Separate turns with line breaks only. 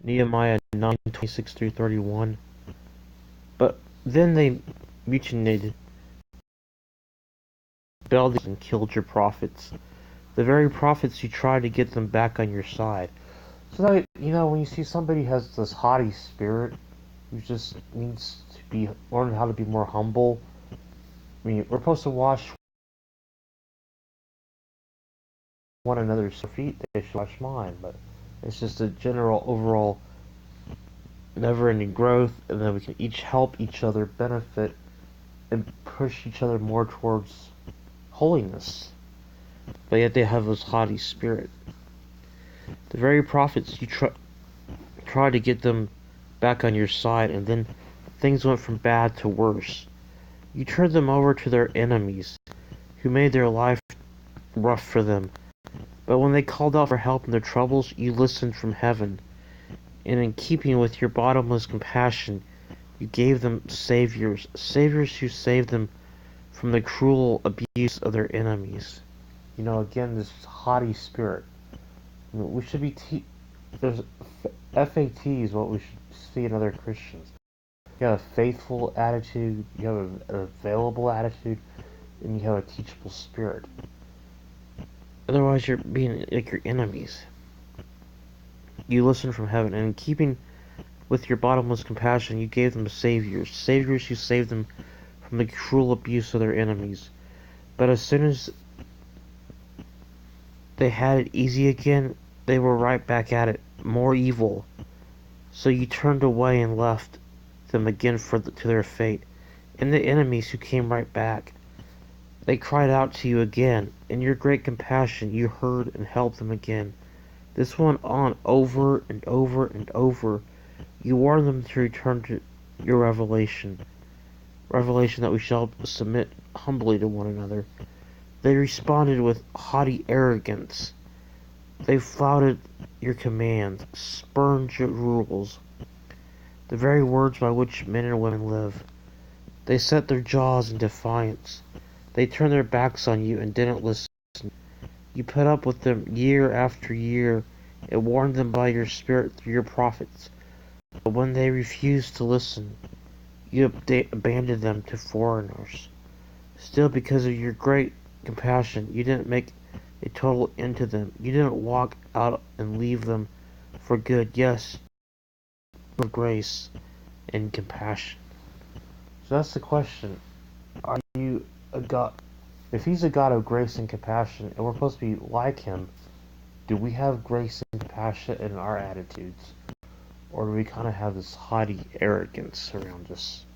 Nehemiah 9:26-31. But then they mutinied, rebelled, and killed your prophets. The very prophets you tried to get them back on your side. So that, when you see somebody has this haughty spirit, who just needs to learn how to be more humble. I mean, we're supposed to wash one another's feet. They should wash mine, but it's just a general, overall, never-ending growth, and then we can each help each other benefit and push each other more towards holiness. But yet they have this haughty spirit. The very prophets you try to get them back on your side, and then things went from bad to worse. You turned them over to their enemies, who made their life rough for them. But when they called out for help in their troubles, you listened from heaven, and in keeping with your bottomless compassion, you gave them saviors, saviors who saved them from the cruel abuse of their enemies. Again, this haughty spirit. We should be there's FAT is what we should see in other Christians. You have a faithful attitude, you have an available attitude, and you have a teachable spirit. Otherwise, you're being like your enemies. You listen from heaven, and in keeping with your bottomless compassion, you gave them saviors, saviors who saved them from the cruel abuse of their enemies. But as soon as they had it easy again, they were right back at it, more evil. So you turned away and left them again to their fate. And the enemies who came right back, they cried out to you again. In your great compassion, you heard and helped them again. This went on over and over and over. You warned them to return to your revelation that we shall submit humbly to one another. They responded with haughty arrogance. They flouted your commands, spurned your rules, the very words by which men and women live. They set their jaws in defiance. They turned their backs on you and didn't listen. You put up with them year after year and warned them by your spirit through your prophets. But when they refused to listen, you abandoned them to foreigners. Still, because of your great compassion, you didn't make a total end to them. You didn't walk out and leave them for good. Yes, for grace and compassion. So that's the question. Are you a God? If he's a God of grace and compassion, and we're supposed to be like him, do we have grace and compassion in our attitudes? Or do we kind of have this haughty arrogance around us?